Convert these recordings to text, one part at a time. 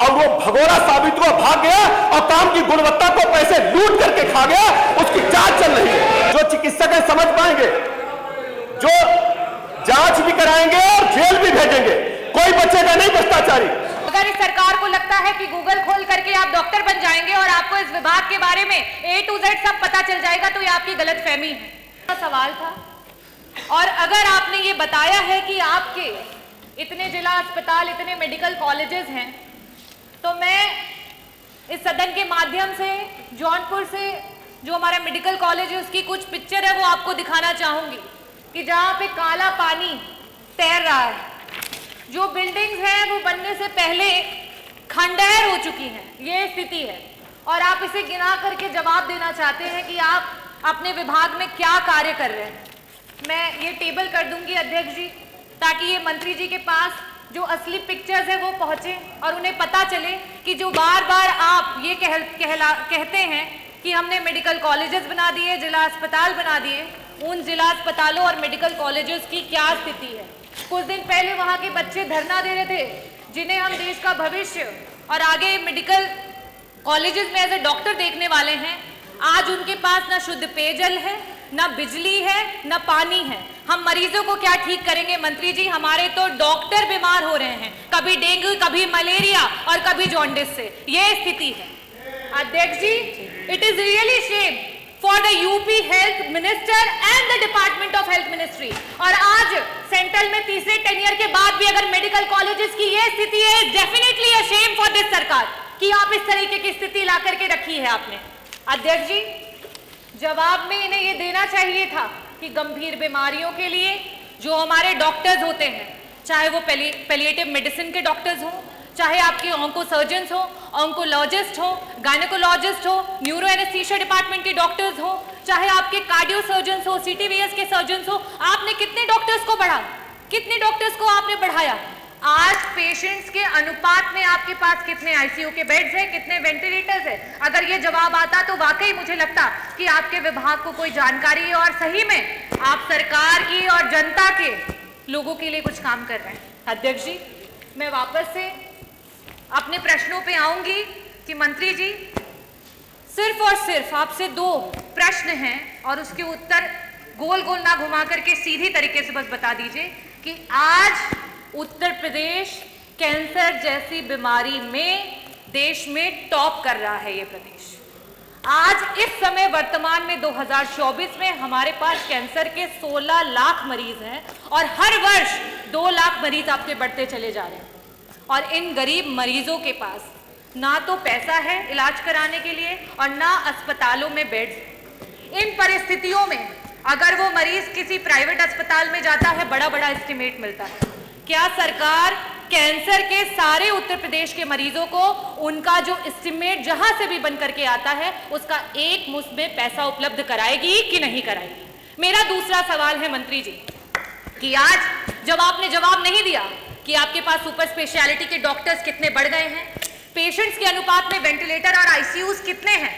और वो भगोड़ा साबित हुआ, भाग गया और काम की गुणवत्ता को पैसे लूट करके खा गया, उसकी जांच चल रही है। जो चिकित्सक है समझ पाएंगे, जो जांच भी कराएंगे और जेल भी भेजेंगे, कोई बचेगा नहीं भ्रष्टाचारी। अगर इस सरकार को लगता है कि गूगल खोल करके आप डॉक्टर बन जाएंगे और आपको इस विभाग के बारे में A to Z सब पता चल जाएगा, तो ये आपकी गलतफहमी है। सवाल था, और अगर आपने ये बताया है कि आपके इतने जिला अस्पताल, इतने मेडिकल कॉलेजेस हैं, तो मैं इस सदन के माध्यम से जौनपुर से जो हमारा मेडिकल कॉलेज है उसकी कुछ पिक्चर है वो आपको दिखाना चाहूंगी कि जहाँ पे काला पानी तैर रहा है, जो बिल्डिंग्स हैं वो बनने से पहले खंडहर हो चुकी हैं, ये स्थिति है। और आप इसे गिना करके जवाब देना चाहते हैं कि आप अपने विभाग में क्या कार्य कर रहे हैं। मैं ये टेबल कर दूंगी अध्यक्ष जी, ताकि ये मंत्री जी के पास जो असली पिक्चर्स है वो पहुंचे और उन्हें पता चले कि जो बार बार आप ये कहते हैं कि हमने मेडिकल कॉलेजेस बना दिए, जिला अस्पताल बना दिए, उन जिला अस्पतालों और मेडिकल कॉलेजेस की क्या स्थिति है। कुछ दिन पहले वहाँ के बच्चे धरना दे रहे थे, जिन्हें हम देश का भविष्य और आगे मेडिकल कॉलेजेस में एज ए डॉक्टर देखने वाले हैं। आज उनके पास ना शुद्ध पेयजल है, ना बिजली है, ना पानी है। हम मरीजों को क्या ठीक करेंगे मंत्री जी? हमारे तो डॉक्टर बीमार हो रहे हैं, कभी डेंगू, कभी मलेरिया और कभी जॉन्डिस से। ये स्थिति है अध्यक्ष जी। It is really shame for the UP health minister and the department of health ministry. और आज सेंट्रल में तीसरे टेन्योर के बाद भी अगर मेडिकल कॉलेजेस की ये स्थिति है, definitely a shame for this सरकार कि आप इस तरीके की स्थिति ला करके रखी है आपने। अध्यक्ष जी, जवाब में इन्हें ये देना चाहिए था कि गंभीर बीमारियों के लिए जो हमारे डॉक्टर्स होते हैं, चाहे वो पैलिएटिव मेडिसिन के डॉक्टर्स हों, चाहे आपके ऑन्को सर्जन्स हो, ऑन्कोलॉजिस्ट हो, गायनेकोलॉजिस्ट हो, न्यूरो एनेस्थीसिया डिपार्टमेंट के डॉक्टर्स हो, चाहे आपके कार्डियो सर्जन्स हो, सीटीवीएस के सर्जन्स हो, आपने कितने डॉक्टर्स को बढ़ा, कितने डॉक्टर्स को आपने बढ़ाया? आज पेशेंट्स के अनुपात में आपके पास कितने आईसीयू के बेड्स हैं, कितने वेंटिलेटर्स हैं? अगर ये जवाब आता तो वाकई मुझे लगता कि आपके विभाग को कोई जानकारी है और सही में आप सरकार की और जनता के लोगों के लिए कुछ काम कर रहे हैं। अध्यक्ष जी, मैं वापस से अपने प्रश्नों पे आऊंगी कि मंत्री जी, सिर्फ और सिर्फ आपसे 2 प्रश्न हैं और उसके उत्तर गोल गोल ना घुमा करके सीधी तरीके से बस बता दीजिए कि आज उत्तर प्रदेश कैंसर जैसी बीमारी में देश में टॉप कर रहा है। ये प्रदेश आज इस समय वर्तमान में 2024 में हमारे पास कैंसर के 16 लाख मरीज हैं और हर वर्ष 2 लाख मरीज आपके बढ़ते चले जा रहे हैं। और इन गरीब मरीजों के पास ना तो पैसा है इलाज कराने के लिए और ना अस्पतालों में बेड्स। इन परिस्थितियों में अगर वो मरीज किसी प्राइवेट अस्पताल में जाता है, बड़ा बड़ा एस्टिमेट मिलता है। क्या सरकार कैंसर के सारे उत्तर प्रदेश के मरीजों को उनका जो एस्टिमेट जहां से भी बन करके आता है उसका एक मुश्त में पैसा उपलब्ध कराएगी कि नहीं कराएगी? मेरा दूसरा सवाल है मंत्री जी कि आज जब आपने जवाब नहीं दिया कि आपके पास सुपर स्पेशलिटी के डॉक्टर्स कितने बढ़ गए हैं, पेशेंट्स के अनुपात में वेंटिलेटर और आईसीयूज कितने हैं,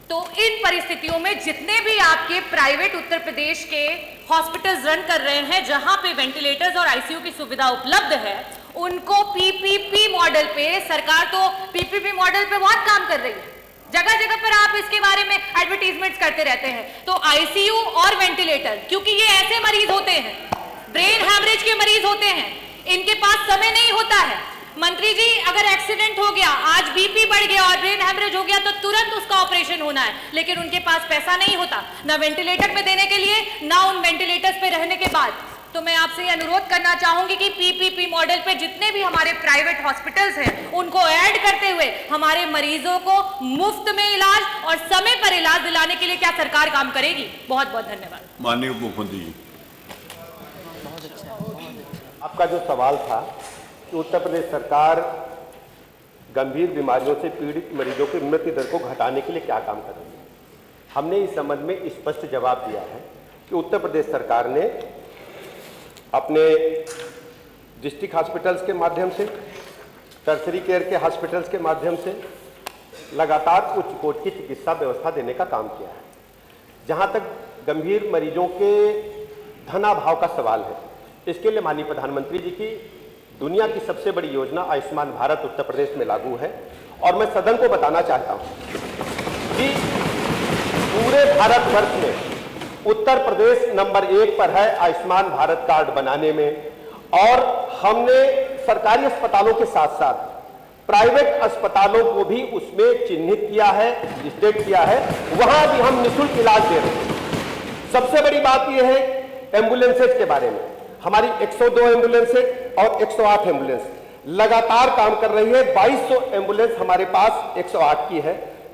तो इन परिस्थितियों में जितने भी आपके प्राइवेट उत्तर प्रदेश के हॉस्पिटल्स रन कर रहे हैं जहां पे वेंटिलेटर्स और आईसीयू की सुविधा उपलब्ध है, उनको पीपीपी मॉडल पे, सरकार तो पीपीपी मॉडल पे बहुत काम कर रही है, जगह जगह पर आप इसके बारे में एडवर्टीजमेंट्स करते रहते हैं। तो आईसीयू और वेंटिलेटर, क्योंकि ये ऐसे मरीज होते हैं, ब्रेन हैमरेज के मरीज होते हैं, इनके पास समय नहीं होता है। मंत्री जी, अगर एक्सीडेंट हो गया, आज बीपी बढ़ गया और ब्रेन हैमरेज हो गया तो तुरंत उसका ऑपरेशन होना है, लेकिन उनके पास पैसा नहीं होता ना वेंटिलेटर पे देने के लिए, ना उन वेंटिलेटर्स पे रहने के बाद। तो मैं आपसे अनुरोध करना चाहूंगी कि पीपीपी मॉडल पे जितने भी हमारे प्राइवेट हॉस्पिटल्स हैं उनको ऐड करते हुए हमारे मरीजों को मुफ्त में इलाज और समय पर इलाज दिलाने के लिए क्या सरकार काम करेगी? बहुत बहुत धन्यवाद। माननीय उप मुख्यमंत्री जी, आपका जो सवाल था कि उत्तर प्रदेश सरकार गंभीर बीमारियों से पीड़ित मरीजों की मृत्यु दर को घटाने के लिए क्या काम कर रही है, हमने इस संबंध में स्पष्ट जवाब दिया है कि उत्तर प्रदेश सरकार ने अपने डिस्ट्रिक्ट हॉस्पिटल्स के माध्यम से, टर्शरी केयर के हॉस्पिटल्स के माध्यम से लगातार उच्च कोटि की चिकित्सा व्यवस्था देने का काम किया है। जहाँ तक गंभीर मरीजों के धनाभाव का सवाल है, इसके लिए माननीय प्रधानमंत्री जी की दुनिया की सबसे बड़ी योजना आयुष्मान भारत उत्तर प्रदेश में लागू है। और मैं सदन को बताना चाहता हूं कि पूरे भारतवर्ष में उत्तर प्रदेश नंबर 1 पर है आयुष्मान भारत कार्ड बनाने में। और हमने सरकारी अस्पतालों के साथ साथ प्राइवेट अस्पतालों को भी उसमें चिन्हित किया है, स्टेट किया है, वहां भी हम निःशुल्क इलाज दे रहे हैं। सबसे बड़ी बात यह है एम्बुलेंसेज के बारे में, हमारी 102 एम्बुलेंस और 108 एम्बुलेंस लगातार काम कर रही है। 2200 एम्बुलेंस हमारे पास 108 की है,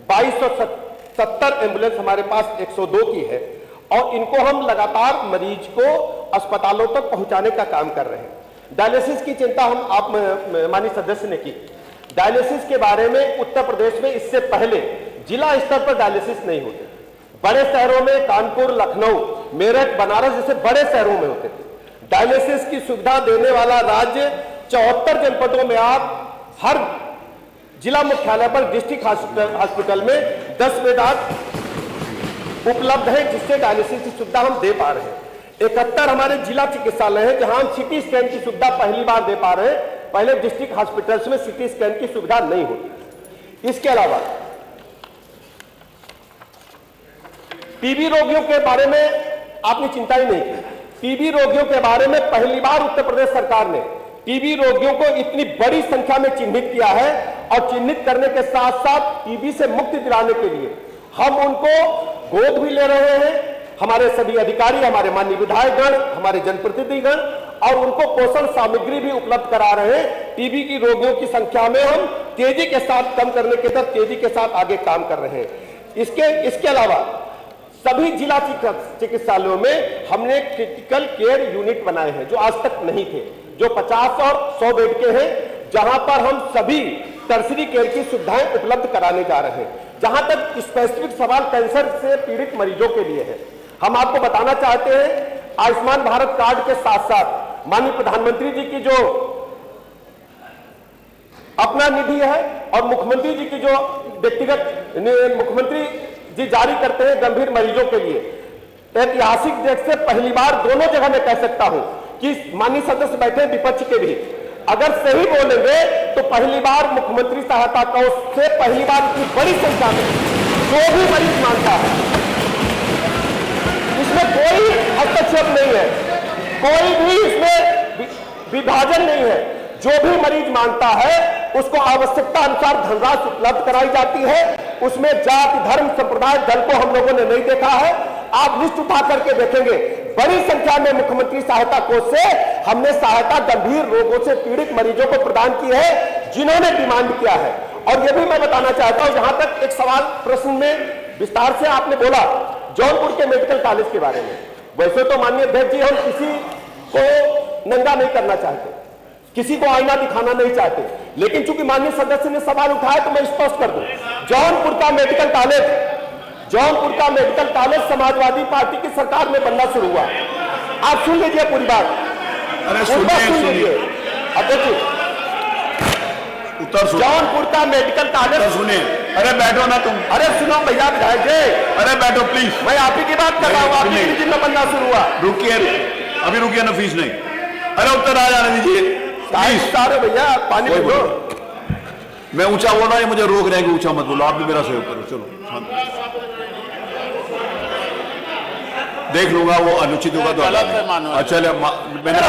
2270 एम्बुलेंस हमारे पास 102 की है। और इनको हम लगातार मरीज को अस्पतालों तक पहुंचाने का काम कर रहे हैं। डायलिसिस की चिंता हम आप माननीय सदस्य ने की। डायलिसिस के बारे में उत्तर प्रदेश में इससे पहले जिला स्तर पर डायलिसिस नहीं होते। बड़े शहरों में कानपुर, लखनऊ, मेरठ, बनारस जैसे बड़े शहरों में होते थे। डायलिसिस की सुविधा देने वाला राज्य 74 जनपदों में आप हर जिला मुख्यालय पर डिस्ट्रिक्ट हॉस्पिटल में 10 बेड उपलब्ध है, जिससे डायलिसिस की सुविधा हम दे पा रहे हैं। 71 हमारे जिला चिकित्सालय हैं जहां हम सिटी स्कैन की सुविधा पहली बार दे पा रहे हैं। पहले डिस्ट्रिक्ट हॉस्पिटल्स में सिटी स्कैन की सुविधा नहीं होती। इसके अलावा टीबी रोगियों के बारे में आपने चिंता ही नहीं की। टीबी रोगियों के बारे में पहली बार उत्तर प्रदेश सरकार ने टीबी रोगियों को इतनी बड़ी संख्या में चिन्हित किया है। और चिन्हित करने के साथ साथ टीबी से मुक्ति दिलाने के लिए हम उनको गोद भी ले रहे हैं। हमारे सभी अधिकारी, हमारे माननीय विधायकगण, हमारे जनप्रतिनिधिगण, और उनको पोषण सामग्री भी उपलब्ध करा रहे हैं। टीबी की रोगियों की संख्या में हम तेजी के साथ कम करने के तरफ तेजी के साथ आगे काम कर रहे हैं। इसके अलावा सभी जिला चिकित्सालयों में हमने क्रिटिकल केयर यूनिट बनाए हैं जो आज तक नहीं थे, जो 50 और 100 बेड के हैं, जहां पर हम सभी टर्सरी केयर की सुविधाएं उपलब्ध कराने जा रहे हैं। जहां तक स्पेसिफिक सवाल कैंसर से पीड़ित मरीजों के लिए है, हम आपको बताना चाहते हैं आयुष्मान भारत कार्ड के साथ साथ माननीय प्रधानमंत्री जी की जो अपना निधि है और मुख्यमंत्री जी की जो व्यक्तिगत मुख्यमंत्री जी जारी करते हैं गंभीर मरीजों के लिए, ऐतिहासिक देख से पहली बार दोनों जगह मैं कह सकता हूं कि माननीय सदस्य बैठे विपक्ष के भी, अगर सही बोलेंगे तो पहली बार मुख्यमंत्री सहायता कोष से पहली बार इतनी बड़ी संख्या में जो भी मरीज मांगता है, इसमें कोई हस्तक्षेप नहीं है, कोई भी इसमें विभाजन नहीं है। जो भी मरीज मांगता है उसको आवश्यकता अनुसार धनराशि उपलब्ध कराई जाती है। उसमें जाति, धर्म, संप्रदाय, दल को हम लोगों ने नहीं देखा है। आप लिस्ट उठा करके देखेंगे बड़ी संख्या में मुख्यमंत्री सहायता कोष से हमने सहायता गंभीर रोगों से पीड़ित मरीजों को प्रदान की है जिन्होंने डिमांड किया है। और यह भी मैं बताना चाहता हूं, जहां तक एक सवाल प्रश्न में विस्तार से आपने बोला जौनपुर के मेडिकल कॉलेज के बारे में, वैसे तो माननीय अध्यक्ष जी हम किसी को नंगा नहीं करना चाहते, किसी को आईना दिखाना नहीं चाहते, लेकिन चूंकि माननीय सदस्य ने सवाल उठाया तो मैं स्पष्ट कर दूं, जौनपुर का मेडिकल कॉलेज समाजवादी पार्टी की सरकार में बनना शुरू हुआ। आप सुन लीजिए पूरी बात, सुन लीजिए अध्यक्ष जी, उत्तर जौनपुर का मेडिकल कॉलेज सुनिए। अरे बैठो ना तुम, अरे सुनो भैया विधायक जी, अरे बैठो प्लीज, मैं आप ही की बात कर रहा हूँ, आपकी नीति में बनना शुरू हुआ। रुकिए, अभी रुकिए ना, फीस नहीं। अरे उत्तर आ जाने दीजिए सारे भैया, पानी पी लो। मैं ऊंचा बोल रहा है, मुझे रोक रहे हैं कि ऊंचा मत बोलो, आप भी मेरा सहयोग करो। चलो देख लूंगा, वो अनुचित होगा तो अच्छा मैंने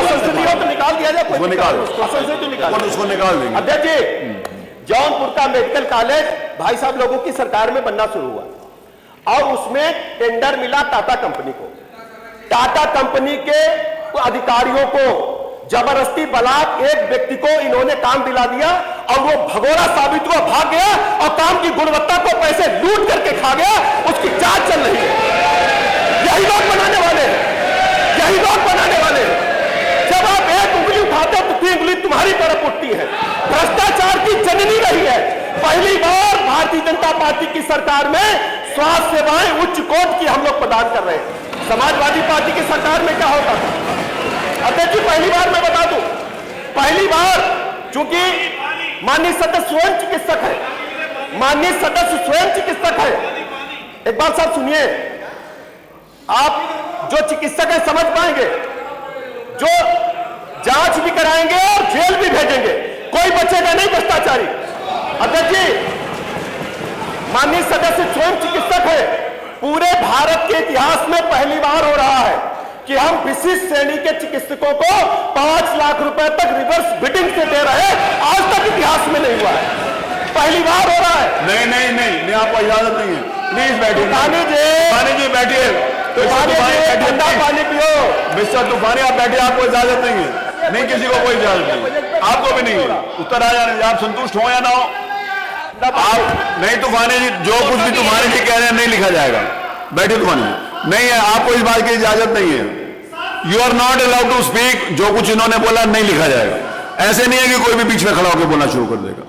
तो निकाल दिया जाए, उसको निकाल, उसको निकाल देंगे। अध्यक्ष जी, जौनपुर का मेडिकल कॉलेज भाई साहब लोगों की सरकार में बनना शुरू हुआ और उसमें टेंडर मिला टाटा कंपनी को। टाटा कंपनी के अधिकारियों को जबरदस्ती बलात् एक व्यक्ति को इन्होंने काम दिला दिया और वो भगोड़ा साबित हुआ, भाग गया और काम की गुणवत्ता को पैसे लूट करके खा गया। उसकी जांच चल रही है। यही लोग बनाने वाले जब आप एक उंगली उठाते हो तो 3 उंगली तुम्हारी तरफ उठती है। भ्रष्टाचार की जननी रही है। पहली बार भारतीय जनता पार्टी की सरकार में स्वास्थ्य सेवाएं उच्च कोटि की हम लोग प्रदान कर रहे हैं। समाजवादी पार्टी की सरकार में क्या होता था अध्यक्ष जी, पहली बार मैं बता दूं, पहली बार चूंकि माननीय सदस्य स्वयं चिकित्सक है, एक बात साहब सुनिए, आप जो चिकित्सक है समझ पाएंगे, जांच भी कराएंगे और जेल भी भेजेंगे, कोई बचेगा नहीं भ्रष्टाचारी। अध्यक्ष जी, माननीय सदस्य स्वयं चिकित्सक है, पूरे भारत के इतिहास में पहली बार हो रहा है कि हम विशिष्ट श्रेणी के चिकित्सकों को 5 लाख रुपए तक रिवर्स बिडिंग से दे रहे हैं। आज तक इतिहास में नहीं हुआ है, पहली बार हो रहा है। नहीं, आपको इजाजत नहीं है। प्लीज बैठिए। तूफानी जी बैठिए। ठंडा पानी पियो। मिस्टर तूफानी आप बैठिए, आपको इजाजत नहीं है। नहीं, किसी को कोई इजाजत नहीं, आपको भी नहीं है। उत्तर आ जाने, आप संतुष्ट हो या ना हो। आप नहीं, तूफानी जी जो कुछ भी तूफानी जी कह रहे हैं नहीं लिखा जाएगा। बैठिए तूफानी जी। नहीं है, आपको इस बात की इजाजत नहीं है। You are not allowed to speak. जो कुछ इन्होंने बोला नहीं लिखा जाएगा। ऐसे नहीं है कि कोई भी बीच में खड़ा होकर बोलना शुरू कर देगा।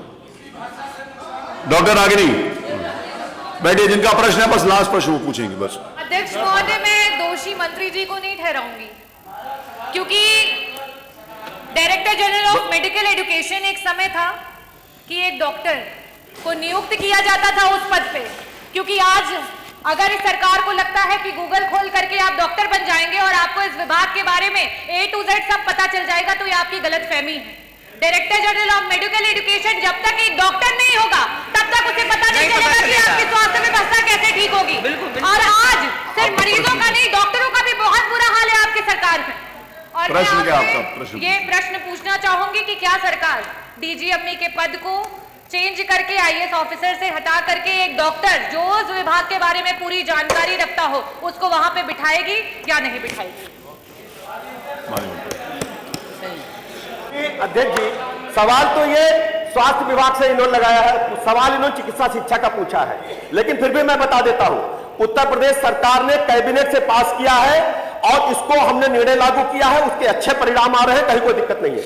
डॉक्टर रागिनी बैठिए, जिनका प्रश्न है बस लास्ट प्रश्न वो पूछेंगे बस। अध्यक्ष महोदय, मैं दोषी मंत्री जी को नहीं ठहराऊंगी, क्योंकि director general of medical education एक समय था कि एक डॉक्टर को नियुक्त किया जाता था उस पद पे, क्योंकि आज अगर इस सरकार को लगता है कि गूगल खोल करके आप डॉक्टर बन जाएंगे और आपको इस विभाग के बारे में A to Z सब पता चल जाएगा, तो ये आपकी गलतफहमी है। Director general of medical education जब तक एक डॉक्टर नहीं होगा तब तक उसे पता नहीं चलेगा कि आपकी स्वास्थ्य व्यवस्था कैसे ठीक होगी। और आज सिर्फ मरीजों का नहीं, डॉक्टरों का भी बहुत बुरा हाल है आपकी सरकार में। और प्रश्न क्या आपका? ये प्रश्न पूछना चाहूंगी कि क्या सरकार डीजीएमई के पद को चेंज करके आईएएस ऑफिसर से हटा करके एक डॉक्टर जो उस विभाग के बारे में पूरी जानकारी रखता हो उसको वहां पे बिठाएगी या नहीं बिठाएगी? अध्यक्ष जी, सवाल तो ये स्वास्थ्य विभाग से इन्होंने लगाया है, सवाल इन्होंने चिकित्सा शिक्षा का पूछा है, लेकिन फिर भी मैं बता देता हूं, उत्तर प्रदेश सरकार ने कैबिनेट से पास किया है और इसको हमने निर्णय लागू किया है, उसके अच्छे परिणाम आ रहे हैं, कहीं कोई दिक्कत नहीं है।